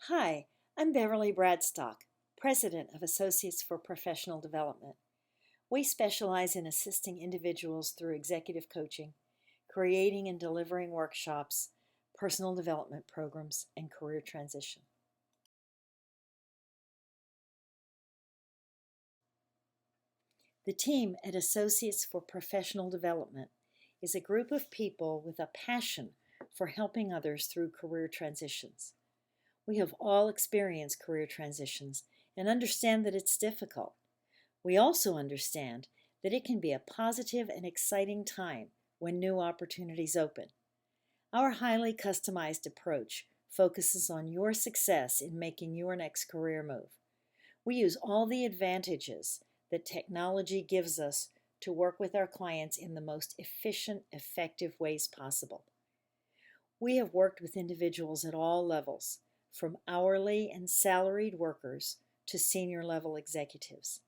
Hi, I'm Beverly Bradstock, President of Associates for Professional Development. We specialize in assisting individuals through executive coaching, creating and delivering workshops, personal development programs, and career transition. The team at Associates for Professional Development is a group of people with a passion for helping others through career transitions. We have all experienced career transitions and understand that it's difficult. We also understand that it can be a positive and exciting time when new opportunities open. Our highly customized approach focuses on your success in making your next career move. We use all the advantages that technology gives us to work with our clients in the most efficient, effective ways possible. We have worked with individuals at all levels, from hourly and salaried workers to senior level executives.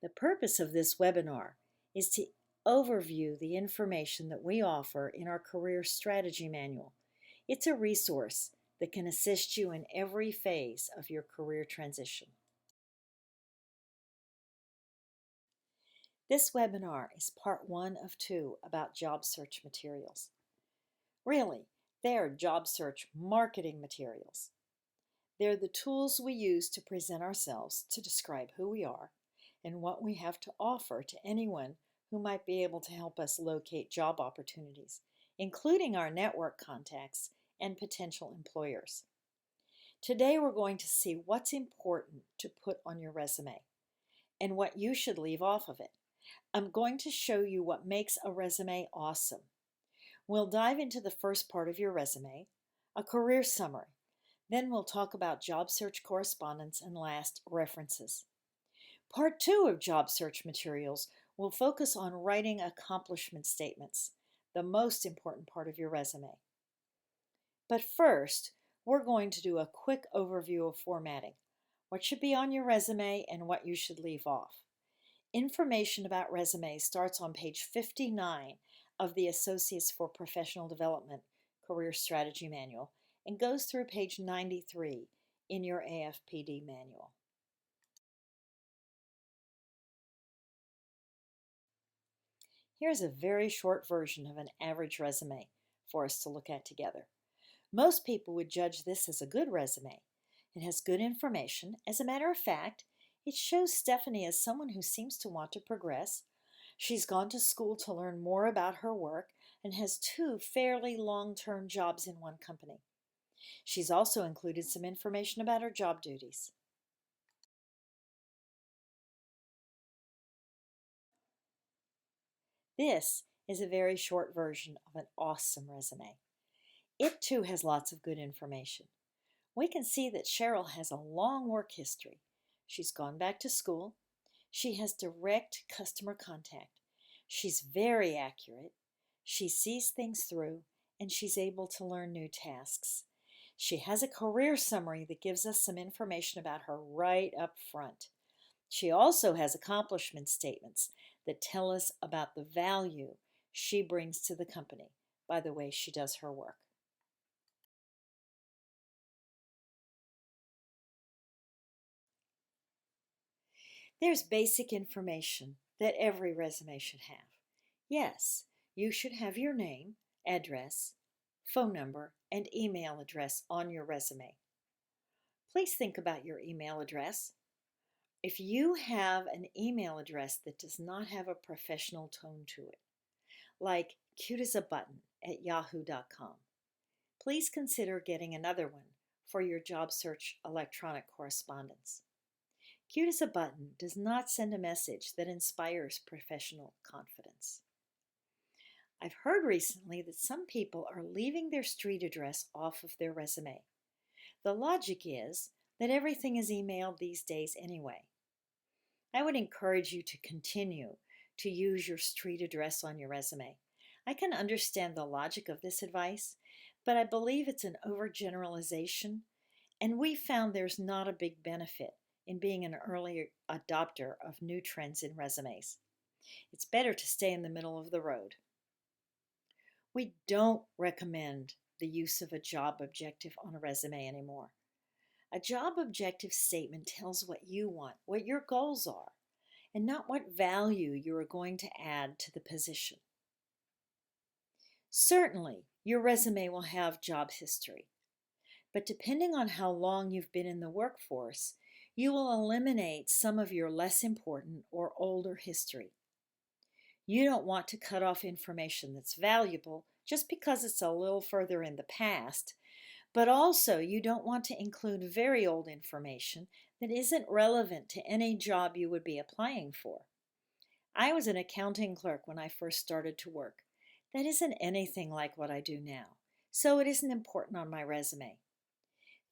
The purpose of this webinar is to overview the information that we offer in our Career Strategy Manual. It's a resource that can assist you in every phase of your career transition. This webinar is part 1 of 2 about job search materials. Really, they are job search marketing materials. They're the tools we use to present ourselves to describe who we are and what we have to offer to anyone who might be able to help us locate job opportunities, including our network contacts and potential employers. Today we're going to see what's important to put on your resume and what you should leave off of it. I'm going to show you what makes a resume awesome. We'll dive into the first part of your resume, a career summary. Then we'll talk about job search correspondence and last, references. Part 2 of job search materials will focus on writing accomplishment statements, the most important part of your resume. But first, we're going to do a quick overview of formatting, what should be on your resume and what you should leave off. Information about resumes starts on page 59 of the Associates for Professional Development Career Strategy Manual and goes through page 93 in your AFPD manual. Here's a very short version of an average resume for us to look at together. Most people would judge this as a good resume. It has good information. As a matter of fact, it shows Stephanie as someone who seems to want to progress. She's gone to school to learn more about her work and has 2 fairly long-term jobs in one company. She's also included some information about her job duties. This is a very short version of an awesome resume. It too has lots of good information. We can see that Cheryl has a long work history. She's gone back to school. She has direct customer contact. She's very accurate. She sees things through, and she's able to learn new tasks. She has a career summary that gives us some information about her right up front. She also has accomplishment statements that tell us about the value she brings to the company by the way she does her work. There's basic information that every resume should have. Yes, you should have your name, address, phone number, and email address on your resume. Please think about your email address. If you have an email address that does not have a professional tone to it, like cute as a button at yahoo.com, please consider getting another one for your job search electronic correspondence. Cute as a button does not send a message that inspires professional confidence. I've heard recently that some people are leaving their street address off of their resume. The logic is that everything is emailed these days anyway. I would encourage you to continue to use your street address on your resume. I can understand the logic of this advice, but I believe it's an overgeneralization, and we found there's not a big benefit in being an early adopter of new trends in resumes. It's better to stay in the middle of the road. We don't recommend the use of a job objective on a resume anymore. A job objective statement tells what you want, what your goals are, and not what value you are going to add to the position. Certainly, your resume will have job history, but depending on how long you've been in the workforce, you will eliminate some of your less important or older history. You don't want to cut off information that's valuable just because it's a little further in the past, but also you don't want to include very old information that isn't relevant to any job you would be applying for. I was an accounting clerk when I first started to work. That isn't anything like what I do now, so it isn't important on my resume.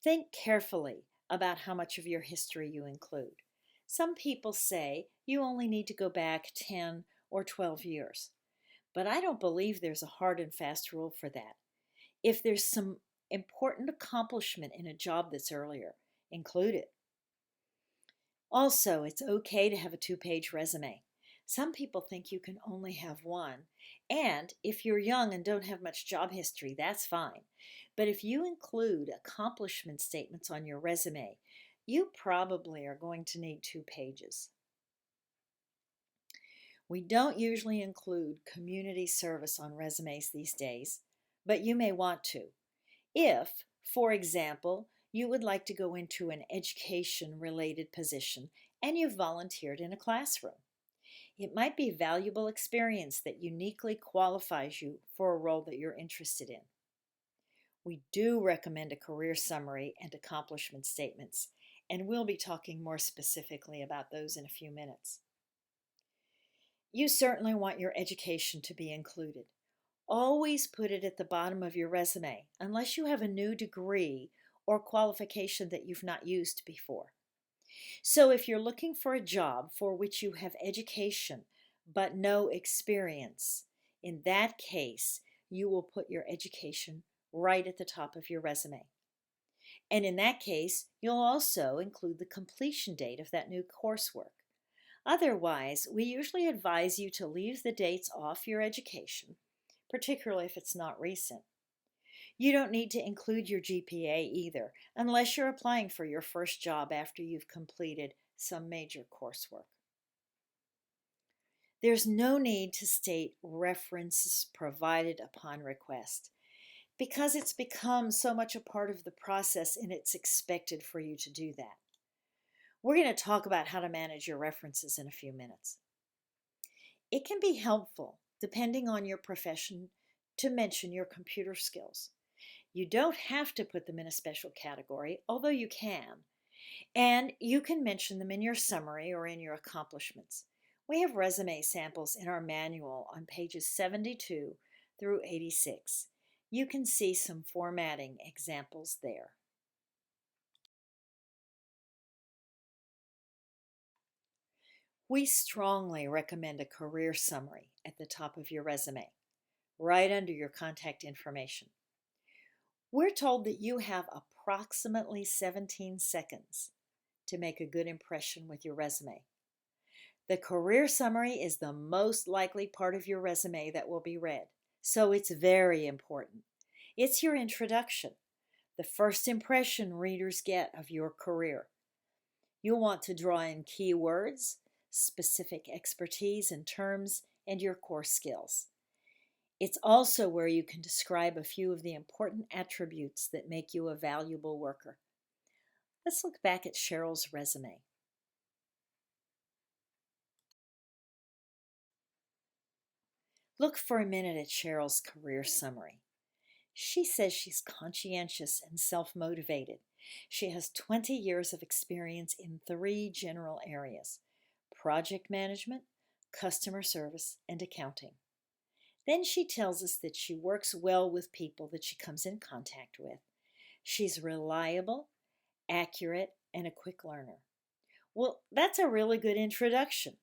Think carefully about how much of your history you include. Some people say you only need to go back 10 or 12 years, but I don't believe there's a hard and fast rule for that. If there's some important accomplishment in a job that's earlier, include it. Also, it's okay to have a 2-page resume. Some people think you can only have one, and if you're young and don't have much job history, that's fine. But if you include accomplishment statements on your resume, you probably are going to need 2 pages. We don't usually include community service on resumes these days, but you may want to. If, for example, you would like to go into an education-related position and you've volunteered in a classroom. It might be valuable experience that uniquely qualifies you for a role that you're interested in. We do recommend a career summary and accomplishment statements, and we'll be talking more specifically about those in a few minutes. You certainly want your education to be included. Always put it at the bottom of your resume, unless you have a new degree or qualification that you've not used before. So if you're looking for a job for which you have education but no experience, in that case, you will put your education right at the top of your resume. And in that case, you'll also include the completion date of that new coursework. Otherwise, we usually advise you to leave the dates off your education, particularly if it's not recent. You don't need to include your GPA either, unless you're applying for your first job after you've completed some major coursework. There's no need to state references provided upon request, because it's become so much a part of the process and it's expected for you to do that. We're going to talk about how to manage your references in a few minutes. It can be helpful, depending on your profession, to mention your computer skills. You don't have to put them in a special category, although you can. And you can mention them in your summary or in your accomplishments. We have resume samples in our manual on pages 72 through 86. You can see some formatting examples there. We strongly recommend a career summary at the top of your resume, right under your contact information. We're told that you have approximately 17 seconds to make a good impression with your resume. The career summary is the most likely part of your resume that will be read, so it's very important. It's your introduction, the first impression readers get of your career. You'll want to draw in keywords, specific expertise and terms, and your core skills. It's also where you can describe a few of the important attributes that make you a valuable worker. Let's look back at Cheryl's resume. Look for a minute at Cheryl's career summary. She says she's conscientious and self-motivated. She has 20 years of experience in 3 general areas: project management, customer service, and accounting. Then she tells us that she works well with people that she comes in contact with. She's reliable, accurate, and a quick learner. Well, that's a really good introduction.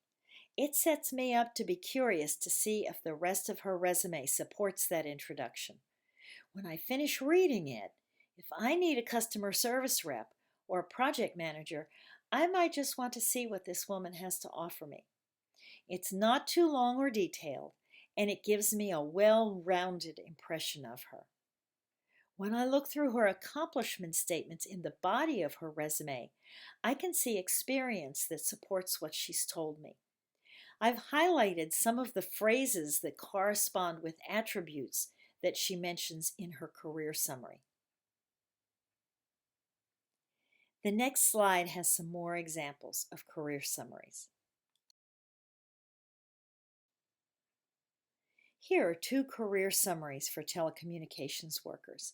It sets me up to be curious to see if the rest of her resume supports that introduction. When I finish reading it, if I need a customer service rep or a project manager, I might just want to see what this woman has to offer me. It's not too long or detailed, and it gives me a well-rounded impression of her. When I look through her accomplishment statements in the body of her resume, I can see experience that supports what she's told me. I've highlighted some of the phrases that correspond with attributes that she mentions in her career summary. The next slide has some more examples of career summaries. Here are two career summaries for telecommunications workers.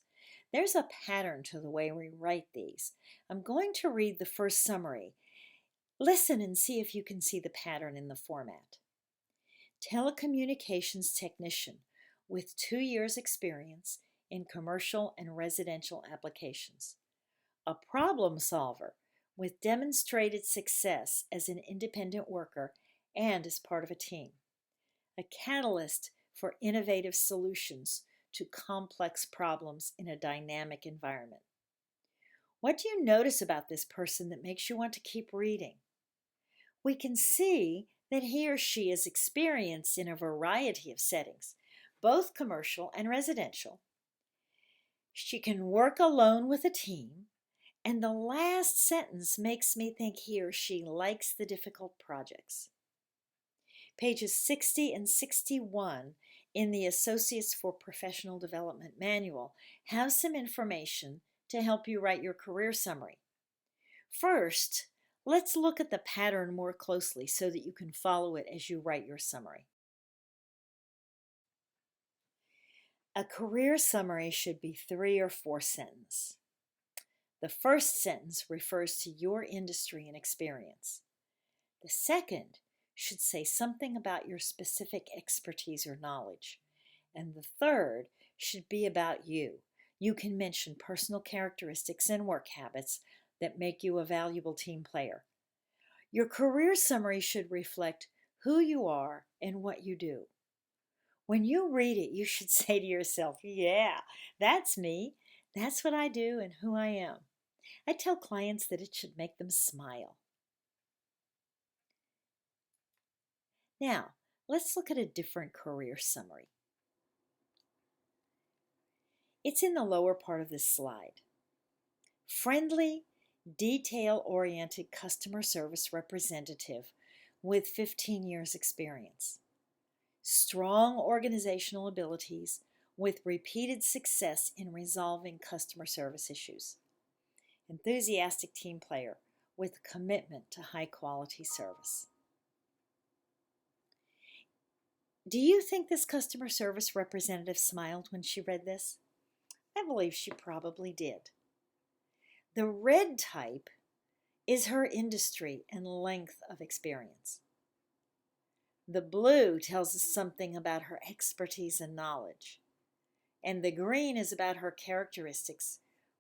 There's a pattern to the way we write these. I'm going to read the first summary. Listen and see if you can see the pattern in the format. Telecommunications technician with 2 years experience in commercial and residential applications. A problem solver with demonstrated success as an independent worker and as part of a team. A catalyst for innovative solutions to complex problems in a dynamic environment. What do you notice about this person that makes you want to keep reading? We can see that he or she is experienced in a variety of settings, both commercial and residential. She can work alone with a team, and the last sentence makes me think he or she likes the difficult projects. Pages 60 and 61 in the Associates for Professional Development Manual have some information to help you write your career summary. First, let's look at the pattern more closely so that you can follow it as you write your summary. A career summary should be 3 or 4 sentences. The first sentence refers to your industry and experience. The second should say something about your specific expertise or knowledge. And the third should be about you. You can mention personal characteristics and work habits that make you a valuable team player. Your career summary should reflect who you are and what you do. When you read it, you should say to yourself, yeah, that's me. That's what I do and who I am. I tell clients that it should make them smile. Now, let's look at a different career summary. It's in the lower part of this slide. Friendly, detail-oriented customer service representative with 15 years experience. Strong organizational abilities with repeated success in resolving customer service issues. Enthusiastic team player with commitment to high-quality service. Do you think this customer service representative smiled when she read this? I believe she probably did. The red type is her industry and length of experience. The blue tells us something about her expertise and knowledge. And the green is about her characteristics,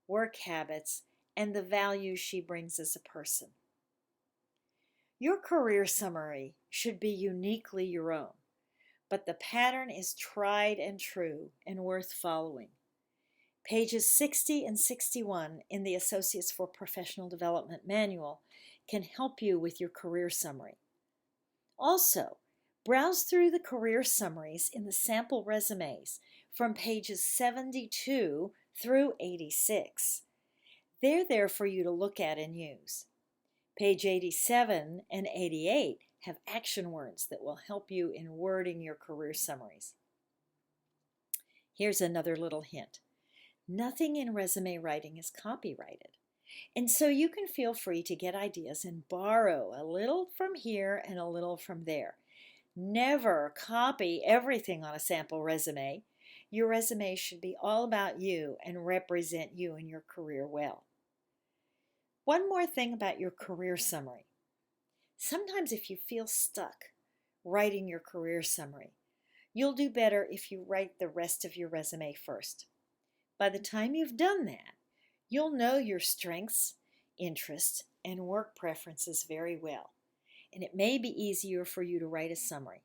work habits, and the value she brings as a person. Your career summary should be uniquely your own, but the pattern is tried and true and worth following. Pages 60 and 61 in the Associates for Professional Development Manual can help you with your career summary. Also, browse through the career summaries in the sample resumes from pages 72 through 86. They're there for you to look at and use. Page 87 and 88 have action words that will help you in wording your career summaries. Here's another little hint. Nothing in resume writing is copyrighted, and so you can feel free to get ideas and borrow a little from here and a little from there. Never copy everything on a sample resume. Your resume should be all about you and represent you and your career well. One more thing about your career summary. Sometimes if you feel stuck writing your career summary, you'll do better if you write the rest of your resume first. By the time you've done that, you'll know your strengths, interests, and work preferences very well, and it may be easier for you to write a summary.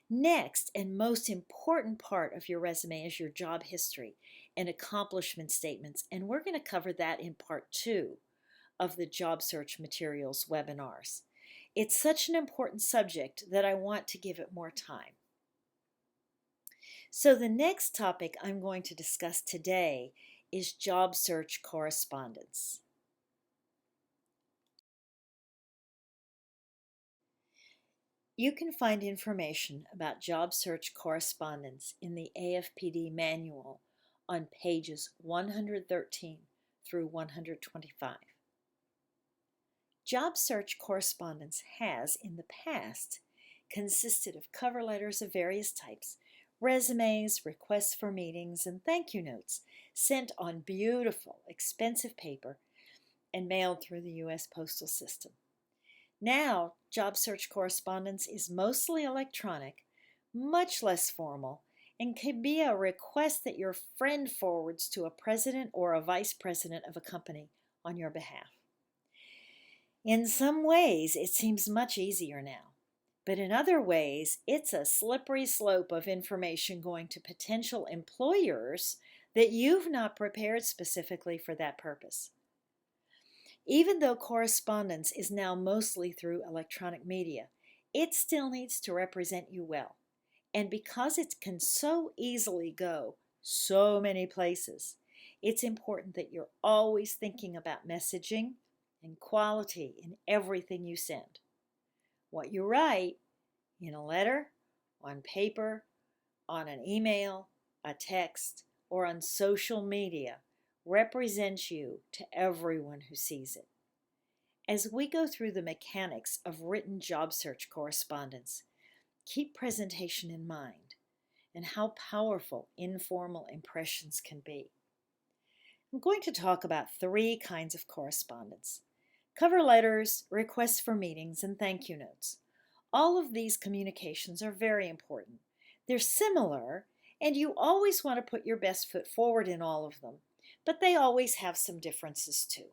Next and most important part of your resume is your job history and accomplishment statements, and we're going to cover that in part 2 of the Job Search Materials webinars. It's such an important subject that I want to give it more time. So the next topic I'm going to discuss today is job search correspondence. You can find information about job search correspondence in the AFPD manual on pages 113 through 125. Job search correspondence has, in the past, consisted of cover letters of various types, resumes, requests for meetings, and thank you notes sent on beautiful, expensive paper and mailed through the U.S. postal system. Now, job search correspondence is mostly electronic, much less formal, and can be a request that your friend forwards to a president or a vice president of a company on your behalf. In some ways, it seems much easier now, but in other ways, it's a slippery slope of information going to potential employers that you've not prepared specifically for that purpose. Even though correspondence is now mostly through electronic media, it still needs to represent you well. And because it can so easily go so many places, it's important that you're always thinking about messaging and quality in everything you send. What you write in a letter, on paper, on an email, a text, or on social media represents you to everyone who sees it. As we go through the mechanics of written job search correspondence, keep presentation in mind and how powerful informal impressions can be. I'm going to talk about 3 kinds of correspondence: cover letters, requests for meetings, and thank you notes. All of these communications are very important. They're similar, and you always want to put your best foot forward in all of them, but they always have some differences too.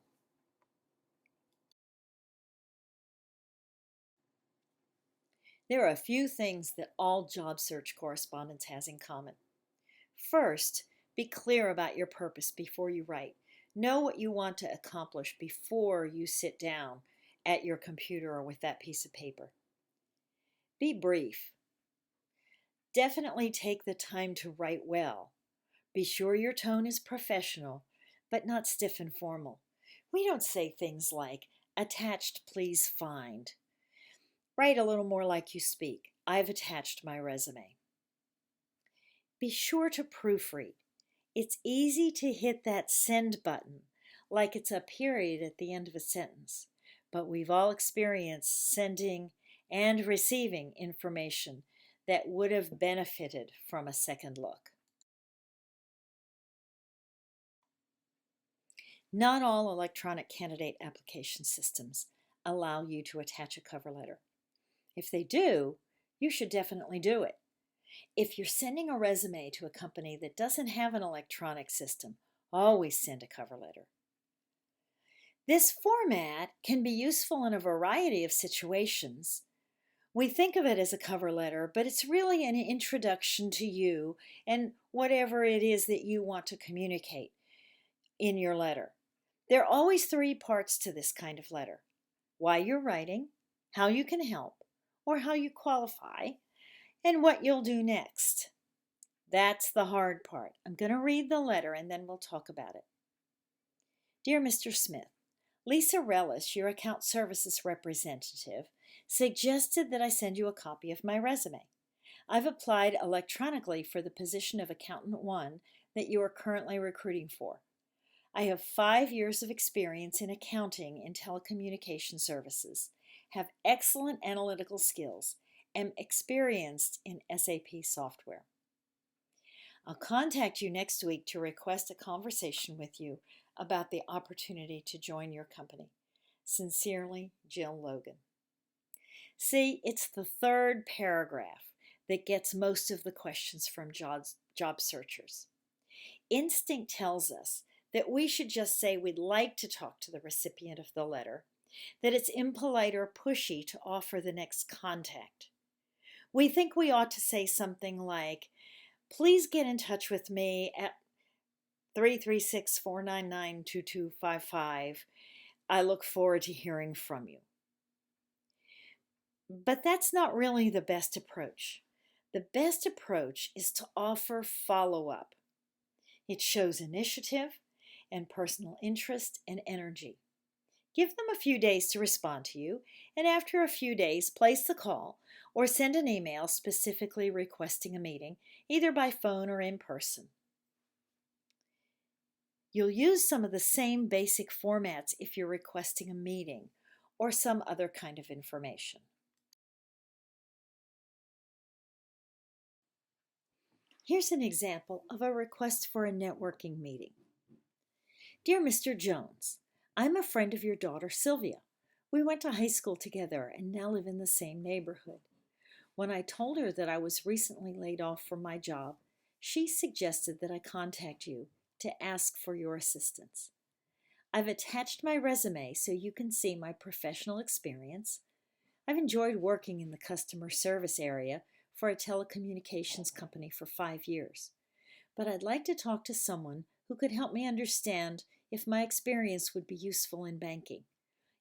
There are a few things that all job search correspondence has in common. First, be clear about your purpose before you write. Know what you want to accomplish before you sit down at your computer or with that piece of paper. Be brief. Definitely take the time to write well. Be sure your tone is professional, but not stiff and formal. We don't say things like, "Attached, please find." Write a little more like you speak. "I've attached my resume." Be sure to proofread. It's easy to hit that send button like it's a period at the end of a sentence, but we've all experienced sending and receiving information that would have benefited from a second look. Not all electronic candidate application systems allow you to attach a cover letter. If they do, you should definitely do it. If you're sending a resume to a company that doesn't have an electronic system, always send a cover letter. This format can be useful in a variety of situations. We think of it as a cover letter, but it's really an introduction to you and whatever it is that you want to communicate in your letter. There are always 3 parts to this kind of letter: why you're writing, how you can help, or how you qualify, and what you'll do next. That's the hard part. I'm going to read the letter and then we'll talk about it. Dear Mr. Smith, Lisa Relish, your account services representative, suggested that I send you a copy of my resume. I've applied electronically for the position of Accountant 1 that you are currently recruiting for. I have 5 years of experience in accounting and telecommunication services, have excellent analytical skills, am experienced in SAP software. I'll contact you next week to request a conversation with you about the opportunity to join your company. Sincerely, Jill Logan. See, it's the 3rd paragraph that gets most of the questions from job searchers. Instinct tells us that we should just say we'd like to talk to the recipient of the letter, that it's impolite or pushy to offer the next contact. We think we ought to say something like, "Please get in touch with me at 336-499-2255. I look forward to hearing from you." But that's not really the best approach. The best approach is to offer follow-up. It shows initiative and personal interest and energy. Give them a few days to respond to you, and after a few days, place the call or send an email specifically requesting a meeting, either by phone or in person. You'll use some of the same basic formats if you're requesting a meeting or some other kind of information. Here's an example of a request for a networking meeting. Dear Mr. Jones, I'm a friend of your daughter Sylvia. We went to high school together and now live in the same neighborhood. When I told her that I was recently laid off from my job, she suggested that I contact you to ask for your assistance. I've attached my resume so you can see my professional experience. I've enjoyed working in the customer service area for a telecommunications company for 5 years, but I'd like to talk to someone who could help me understand if my experience would be useful in banking.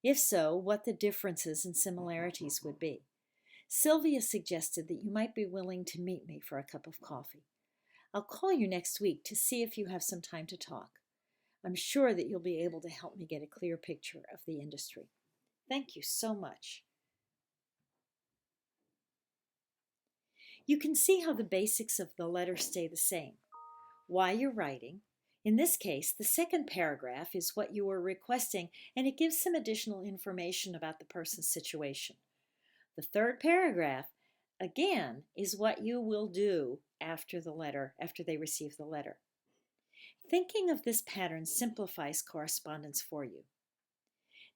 If so, what the differences and similarities would be. Sylvia suggested that you might be willing to meet me for a cup of coffee. I'll call you next week to see if you have some time to talk. I'm sure that you'll be able to help me get a clear picture of the industry. Thank you so much. You can see how the basics of the letter stay the same. Why you're writing. In this case, the second paragraph is what you were requesting, and it gives some additional information about the person's situation. The third paragraph, again, is what you will do after they receive the letter. Thinking of this pattern simplifies correspondence for you.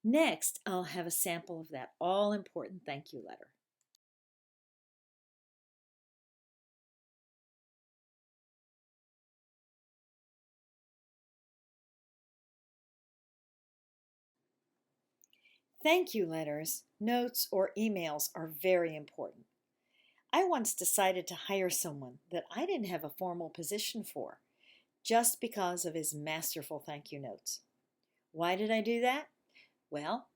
Next, I'll have a sample of that all-important thank you letter. Thank you letters, notes, or emails are very important. I once decided to hire someone that I didn't have a formal position for, just because of his masterful thank you notes. Why did I do that? Well,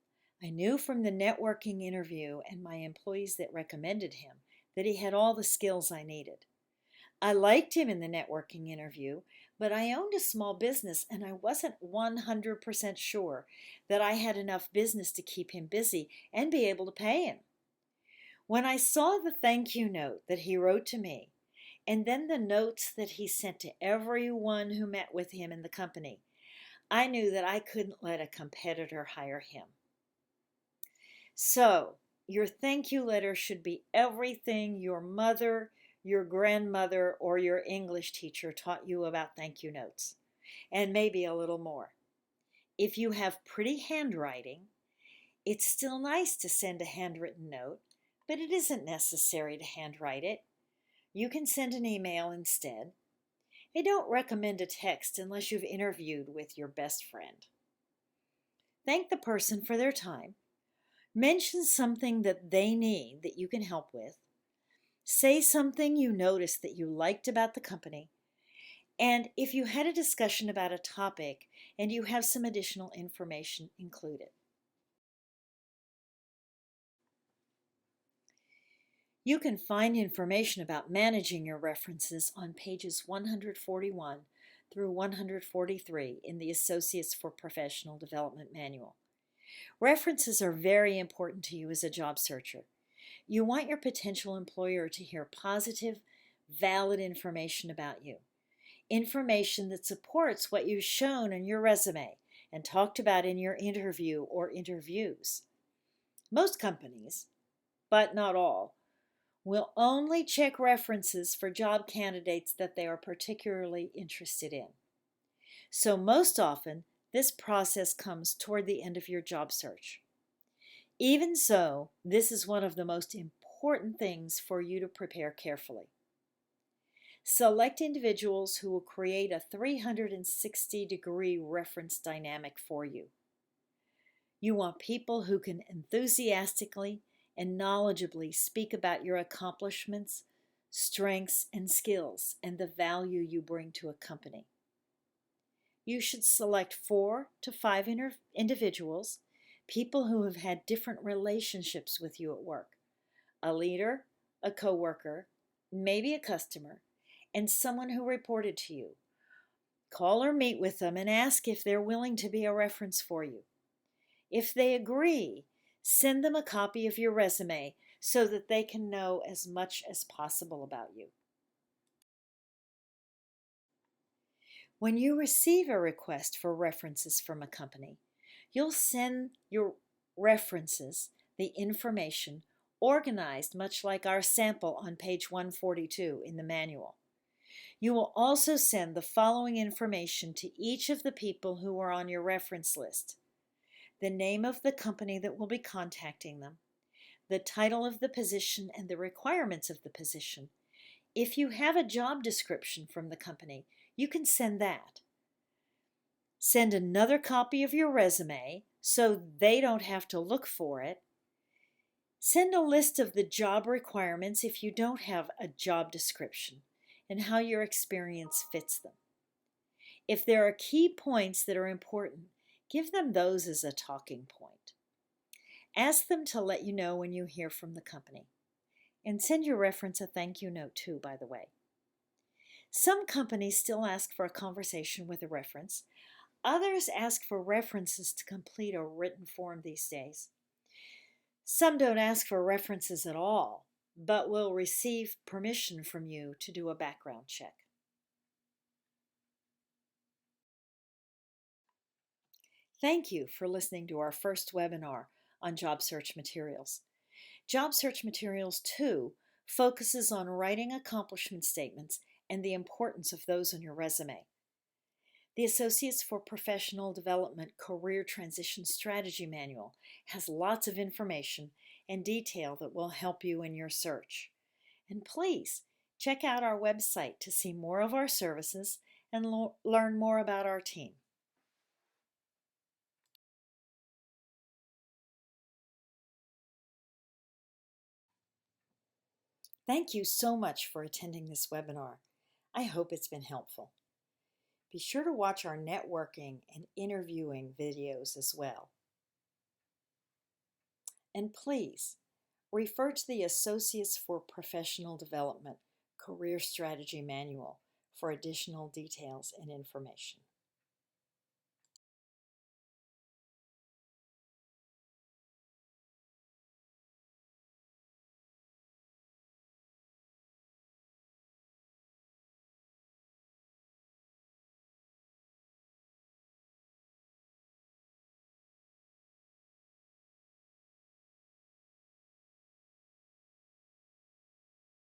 I knew from the networking interview and my employees that recommended him that he had all the skills I needed. I liked him in the networking interview, but I owned a small business and I wasn't 100% sure that I had enough business to keep him busy and be able to pay him. When I saw the thank you note that he wrote to me, and then the notes that he sent to everyone who met with him in the company, I knew that I couldn't let a competitor hire him. So, your thank you letter should be everything your mother, your grandmother, or your English teacher taught you about thank you notes, and maybe a little more. If you have pretty handwriting, it's still nice to send a handwritten note, but it isn't necessary to handwrite it. You can send an email instead. I don't recommend a text unless you've interviewed with your best friend. Thank the person for their time. Mention something that they need that you can help with. Say something you noticed that you liked about the company. And if you had a discussion about a topic and you have some additional information, include it. You can find information about managing your references on pages 141 through 143 in the Associates for Professional Development Manual. References are very important to you as a job searcher. You want your potential employer to hear positive, valid information about you. Information that supports what you've shown in your resume and talked about in your interview or interviews. Most companies, but not all, will only check references for job candidates that they are particularly interested in. So most often, this process comes toward the end of your job search. Even so, this is one of the most important things for you to prepare carefully. Select individuals who will create a 360-degree reference dynamic for you. You want people who can enthusiastically and knowledgeably speak about your accomplishments, strengths, and skills, and the value you bring to a company. You should select 4 to 5 individuals, people who have had different relationships with you at work, a leader, a coworker, maybe a customer, and someone who reported to you. Call or meet with them and ask if they're willing to be a reference for you. If they agree, send them a copy of your resume so that they can know as much as possible about you. When you receive a request for references from a company, you'll send your references the information organized much like our sample on page 142 in the manual. You will also send the following information to each of the people who are on your reference list: the name of the company that will be contacting them, the title of the position and the requirements of the position. If you have a job description from the company, you can send that. Send another copy of your resume so they don't have to look for it. Send a list of the job requirements if you don't have a job description and how your experience fits them. If there are key points that are important, give them those as a talking point. Ask them to let you know when you hear from the company. And send your reference a thank you note too, by the way. Some companies still ask for a conversation with a reference. Others ask for references to complete a written form these days. Some don't ask for references at all, but will receive permission from you to do a background check. Thank you for listening to our first webinar on job search materials. Job Search Materials 2 focuses on writing accomplishment statements and the importance of those on your resume. The Associates for Professional Development Career Transition Strategy Manual has lots of information and detail that will help you in your search. And please check out our website to see more of our services and learn more about our team. Thank you so much for attending this webinar. I hope it's been helpful. Be sure to watch our networking and interviewing videos as well. And please, refer to the Associates for Professional Development Career Strategy Manual for additional details and information.